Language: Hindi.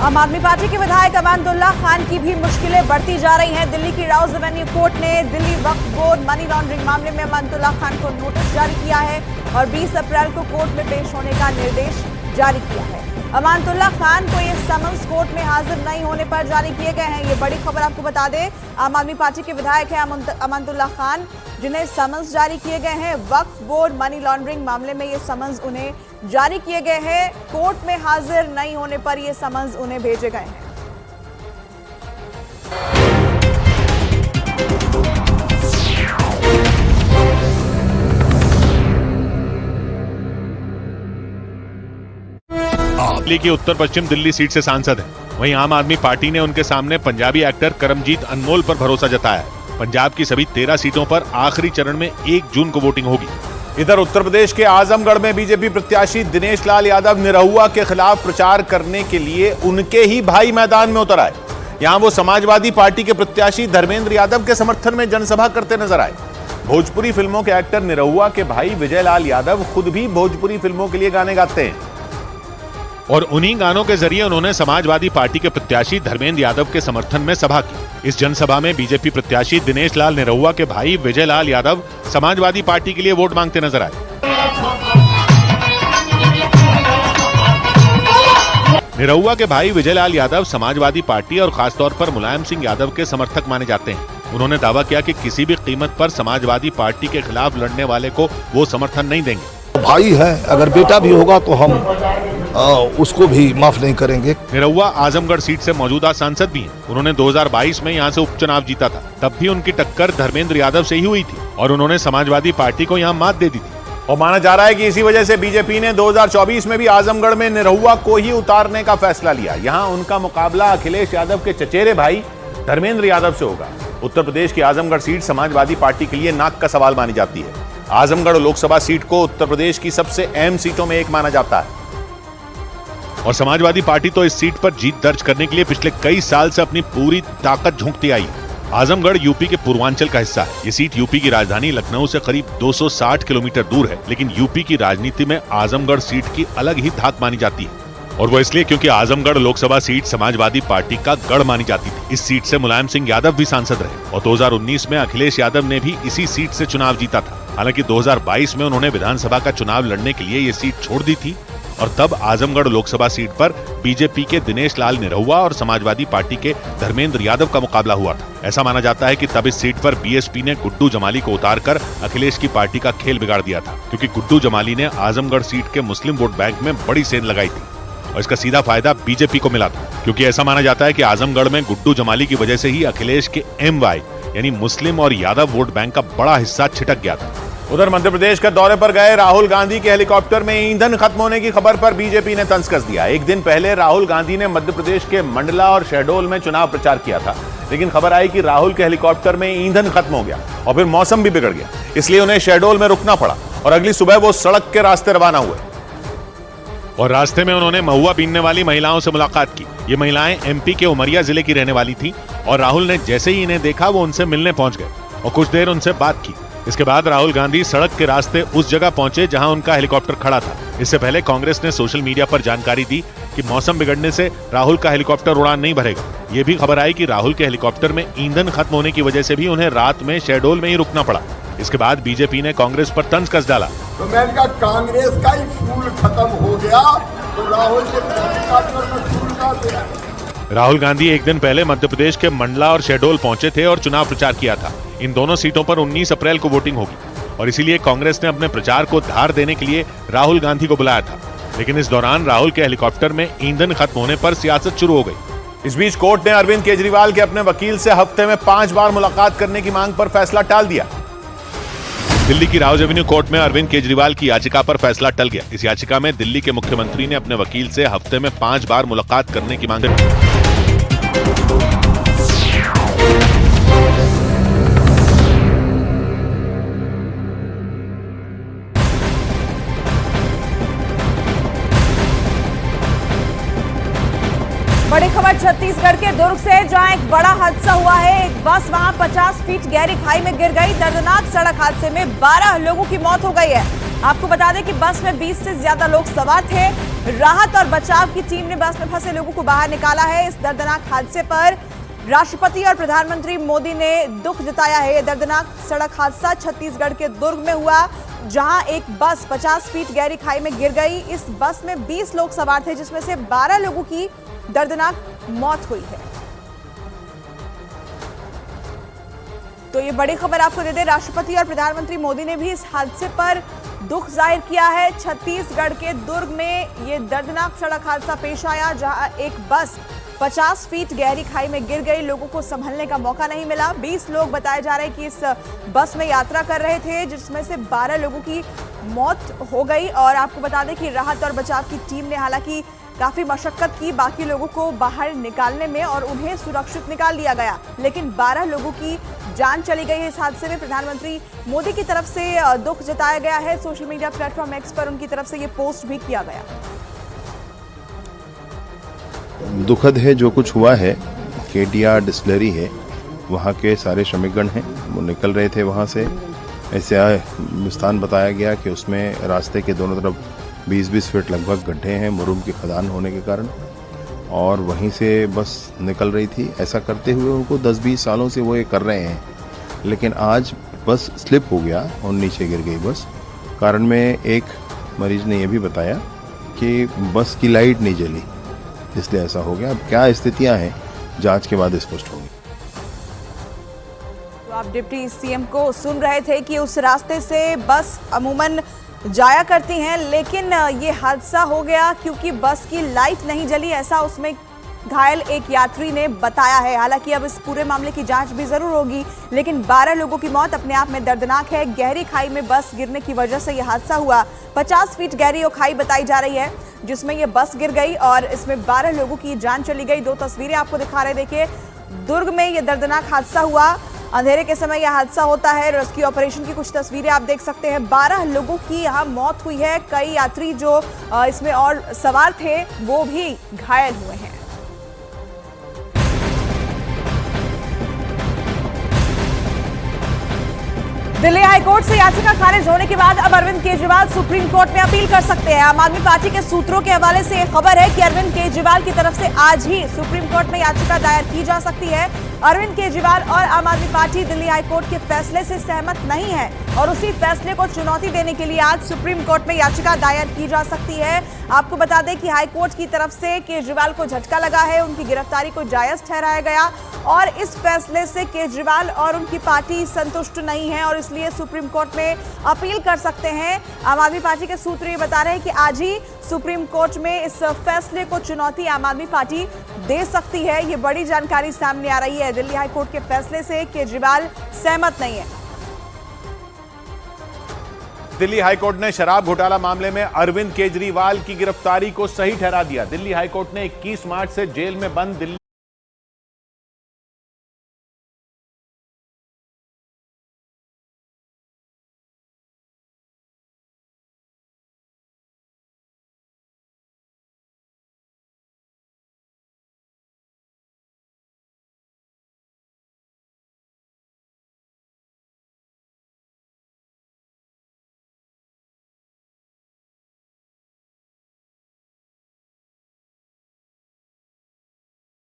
आम आदमी पार्टी के विधायक अमानुल्लाह खान की भी मुश्किलें बढ़ती जा रही हैं। दिल्ली की राउज एवेन्यू कोर्ट ने Delhi Waqf board money laundering मामले में अमानुल्लाह खान को नोटिस जारी किया है और 20 अप्रैल को कोर्ट में पेश होने का निर्देश जारी किया है। अमानुल्लाह खान को ये समन्स कोर्ट में हाजिर नहीं होने पर जारी किए गए हैं। ये बड़ी खबर आपको बता दें, आम आदमी पार्टी के विधायक हैं अमानुल्लाह खान, जिन्हें समन्स जारी किए गए हैं। वक्फ बोर्ड मनी लॉन्ड्रिंग मामले में ये समन्स उन्हें जारी किए गए हैं। कोर्ट में हाजिर नहीं होने पर ये समन्स उन्हें भेजे गए हैं। दिल्ली की उत्तर पश्चिम दिल्ली सीट से सांसद हैं। वहीं आम आदमी पार्टी ने उनके सामने पंजाबी एक्टर करमजीत अनमोल पर भरोसा जताया है। पंजाब की सभी 13 सीटों पर आखिरी चरण में 1 जून को वोटिंग होगी। इधर उत्तर प्रदेश के आजमगढ़ में बीजेपी प्रत्याशी दिनेश लाल यादव निरहुआ के खिलाफ प्रचार करने के लिए उनके ही भाई मैदान में उतर आए। यहां वो समाजवादी पार्टी के प्रत्याशी धर्मेंद्र यादव के समर्थन में जनसभा करते नजर आए। भोजपुरी फिल्मों के एक्टर निरहुआ के भाई विजय लाल यादव खुद भी भोजपुरी फिल्मों के लिए गाने गाते हैं और उन्हीं गानों के जरिए उन्होंने समाजवादी पार्टी के प्रत्याशी धर्मेंद्र यादव के समर्थन में सभा की। इस जनसभा में बीजेपी प्रत्याशी दिनेश लाल निरहुआ के भाई विजय लाल यादव समाजवादी पार्टी के लिए वोट मांगते नजर आए। निरहुआ के भाई विजय लाल यादव समाजवादी पार्टी और खासतौर पर मुलायम सिंह यादव के समर्थक माने जाते हैं। उन्होंने दावा किया कि किसी भी कीमत पर समाजवादी पार्टी के खिलाफ लड़ने वाले को वो समर्थन नहीं देंगे। भाई है, अगर बेटा भी होगा तो हम उसको भी माफ नहीं करेंगे। निरहुआ आजमगढ़ सीट से मौजूदा सांसद भी हैं। उन्होंने 2022 में यहां से उपचुनाव जीता था। तब भी उनकी टक्कर धर्मेंद्र यादव से ही हुई थी और उन्होंने समाजवादी पार्टी को यहां मात दे दी थी। और माना जा रहा है कि इसी वजह से बीजेपी ने 2024 में भी आजमगढ़ में निरहुआ को ही उतारने का फैसला लिया। यहां उनका मुकाबला अखिलेश यादव के चचेरे भाई धर्मेंद्र यादव से होगा। उत्तर प्रदेश की आजमगढ़ सीट समाजवादी पार्टी के लिए नाक का सवाल मानी जाती है। आजमगढ़ लोकसभा सीट को उत्तर प्रदेश की सबसे अहम सीटों में एक माना जाता है और समाजवादी पार्टी तो इस सीट पर जीत दर्ज करने के लिए पिछले कई साल से अपनी पूरी ताकत झोंकती आई है। आजमगढ़ यूपी के पूर्वांचल का हिस्सा है। ये सीट यूपी की राजधानी लखनऊ से करीब 260 किलोमीटर दूर है, लेकिन यूपी की राजनीति में आजमगढ़ सीट की अलग ही धाक मानी जाती है और वो इसलिए क्योंकि आजमगढ़ लोकसभा सीट समाजवादी पार्टी का गढ़ मानी जाती थी। इस सीट से मुलायम सिंह यादव भी सांसद रहे और 2019 में अखिलेश यादव ने भी इसी सीट से चुनाव जीता था। हालांकि 2022 में उन्होंने विधानसभा का चुनाव लड़ने के लिए ये सीट छोड़ दी थी और तब आजमगढ़ लोकसभा सीट पर बीजेपी के दिनेश लाल निरहुआ और समाजवादी पार्टी के धर्मेंद्र यादव का मुकाबला हुआ था। ऐसा माना जाता है कि तब इस सीट पर बीएसपी ने गुड्डू जमाली को उतारकर अखिलेश की पार्टी का खेल बिगाड़ दिया था, क्योंकि गुड्डू जमाली ने आजमगढ़ सीट के मुस्लिम वोट बैंक में बड़ी सेंध लगाई थी और इसका सीधा फायदा बीजेपी को मिला था, क्योंकि ऐसा माना जाता है कि आजमगढ़ में गुड्डू जमाली की वजह से ही अखिलेश के MY यानी मुस्लिम और यादव वोट बैंक का बड़ा हिस्सा छिटक गया था। उधर मध्य प्रदेश के दौरे पर गए राहुल गांधी के हेलीकॉप्टर में ईंधन खत्म होने की खबर पर बीजेपी ने तंज कस दिया। एक दिन पहले राहुल गांधी ने मध्य प्रदेश के मंडला और शहडोल में चुनाव प्रचार किया था, लेकिन खबर आई कि राहुल के हेलीकॉप्टर में ईंधन खत्म हो गया और फिर मौसम भी बिगड़ गया, इसलिए उन्हें शहडोल में रुकना पड़ा और अगली सुबह वो सड़क के रास्ते रवाना हुए और रास्ते में उन्होंने महुआ बीनने वाली महिलाओं से मुलाकात की। ये महिलाएं MP के उमरिया जिले की रहने वाली थी और राहुल ने जैसे ही इन्हें देखा वो उनसे मिलने पहुंच गए और कुछ देर उनसे बात की। इसके बाद राहुल गांधी सड़क के रास्ते उस जगह पहुंचे जहां उनका हेलीकॉप्टर खड़ा था। इससे पहले कांग्रेस ने सोशल मीडिया पर जानकारी दी कि मौसम बिगड़ने से राहुल का हेलीकॉप्टर उड़ान नहीं भरेगा। ये भी खबर आई कि राहुल के हेलीकॉप्टर में ईंधन खत्म होने की वजह से भी उन्हें रात में शहडोल में ही रुकना पड़ा। इसके बाद बीजेपी ने कांग्रेस पर तंज कस डाला। तो मैंने कहा कांग्रेस का ही फूल खत्म हो गया तो राहुल के हेलीकॉप्टर में फूल का दिया। राहुल गांधी एक दिन पहले मध्य प्रदेश के मंडला और शहडोल पहुंचे थे और चुनाव प्रचार किया था। इन दोनों सीटों पर 19 अप्रैल को वोटिंग होगी और इसीलिए कांग्रेस ने अपने प्रचार को धार देने के लिए राहुल गांधी को बुलाया था, लेकिन इस दौरान राहुल के हेलीकॉप्टर में ईंधन खत्म होने पर सियासत शुरू हो गई। इस बीच कोर्ट ने अरविंद केजरीवाल के अपने वकील से हफ्ते में 5 बार मुलाकात करने की मांग पर फैसला टाल दिया। दिल्ली की राउज एवेन्यू कोर्ट में अरविंद केजरीवाल की याचिका पर फैसला टल गया। इस याचिका में दिल्ली के मुख्यमंत्री ने अपने वकील से हफ्ते में 5 बार मुलाकात करने की मांग की। बड़ी खबर छत्तीसगढ़ के दुर्ग से, जहां एक बड़ा हादसा हुआ है। एक बस वहां 50 फीट गहरी खाई में गिर गई। दर्दनाक सड़क हादसे में 12 लोगों की मौत हो गई है। आपको बता दें कि बस में 20 से ज्यादा लोग सवार थे। राहत और बचाव की टीम ने बस में फंसे लोगों को बाहर निकाला है। इस दर्दनाक हादसे पर राष्ट्रपति और प्रधानमंत्री मोदी ने दुख जताया है। यह दर्दनाक सड़क हादसा छत्तीसगढ़ के दुर्ग में हुआ, जहां एक बस 50 फीट गहरी खाई में गिर गई। इस बस में 20 लोग सवार थे, जिसमें से 12 लोगों की दर्दनाक मौत हुई है। तो ये बड़ी खबर आपको दे दें, राष्ट्रपति और प्रधानमंत्री मोदी ने भी इस हादसे पर दुख जाहिर किया है। छत्तीसगढ़ के दुर्ग में ये दर्दनाक सड़क हादसा पेश आया, जहां एक बस 50 फीट गहरी खाई में गिर गई। लोगों को संभलने का मौका नहीं मिला। 20 लोग बताए जा रहे हैं कि इस बस में यात्रा कर रहे थे, जिसमें से 12 लोगों की मौत हो गई। और आपको बता दें कि राहत और बचाव की टीम ने हालांकि काफी मशक्कत की बाकी लोगों को बाहर निकालने में और उन्हें सुरक्षित निकाल लिया गया, लेकिन 12 लोगों की जान चली गई है। इस हादसे में प्रधानमंत्री मोदी की तरफ से दुख जताया गया है। सोशल मीडिया प्लेटफॉर्म एक्स पर उनकी तरफ से ये पोस्ट भी किया गया। दुखद है जो कुछ हुआ है। केटीआर डिस्टिलरी है, वहाँ के सारे श्रमिकगण हैं, वो निकल रहे थे वहाँ से। ऐसे स्थान बताया गया कि उसमें रास्ते के दोनों तरफ 20-20 फीट लगभग गड्ढे हैं मुरुम की खदान होने के कारण, और वहीं से बस निकल रही थी। ऐसा करते हुए उनको 10-20 सालों से वो ये कर रहे हैं, लेकिन आज बस स्लिप हो गया और नीचे गिर गई बस। कारण में एक मरीज ने यह भी बताया कि बस की लाइट नहीं जली, इसलिए ऐसा हो गया। अब क्या स्थितियां हैं, जांच के बाद स्पष्ट होंगी। तो आप डिप्टी सीएम को सुन रहे थे कि उस रास्ते से बस अमूमन जाया करती हैं, लेकिन ये हादसा हो गया क्योंकि बस की लाइट नहीं जली, ऐसा उसमें घायल एक यात्री ने बताया है। हालांकि अब इस पूरे मामले की जांच भी जरूर होगी, लेकिन 12 लोगों की मौत अपने आप में दर्दनाक है। गहरी खाई में बस गिरने की वजह से यह हादसा हुआ। 50 फीट गहरी खाई बताई जा रही है, जिसमें यह बस गिर गई और इसमें 12 लोगों की जान चली गई। 2 तस्वीरें आपको दिखा रहे, देखिए दुर्ग में यह दर्दनाक हादसा हुआ। अंधेरे के समय यह हादसा होता है। रेस्क्यू ऑपरेशन की कुछ तस्वीरें आप देख सकते हैं। 12 लोगों की यहां मौत हुई है। कई यात्री जो इसमें और सवार थे वो भी घायल हुए हैं। दिल्ली हाईकोर्ट से याचिका खारिज होने के बाद अब अरविंद केजरीवाल सुप्रीम कोर्ट में अपील कर सकते हैं। आम आदमी पार्टी के सूत्रों के हवाले से यह खबर है कि अरविंद केजरीवाल की तरफ से आज ही सुप्रीम कोर्ट में याचिका दायर की जा सकती है। अरविंद केजरीवाल और आम आदमी पार्टी दिल्ली हाईकोर्ट के फैसले से सहमत नहीं है और उसी फैसले को चुनौती देने के लिए आज सुप्रीम कोर्ट में याचिका दायर की जा सकती है। आपको बता दें कि हाईकोर्ट की तरफ से केजरीवाल को झटका लगा है, उनकी गिरफ्तारी को जायज ठहराया गया और इस फैसले से केजरीवाल और उनकी पार्टी संतुष्ट नहीं है और इसलिए सुप्रीम कोर्ट में अपील कर सकते हैं। आम आदमी पार्टी के सूत्र ये बता रहे हैं कि आज ही सुप्रीम कोर्ट में इस फैसले को चुनौती आम आदमी पार्टी दे सकती है। ये बड़ी जानकारी सामने आ रही है। दिल्ली हाईकोर्ट के फैसले से केजरीवाल सहमत नहीं है। दिल्ली हाईकोर्ट ने शराब घोटाला मामले में अरविंद केजरीवाल की गिरफ्तारी को सही ठहरा दिया। दिल्ली हाईकोर्ट ने 21 मार्च से जेल में बंद दिल्ली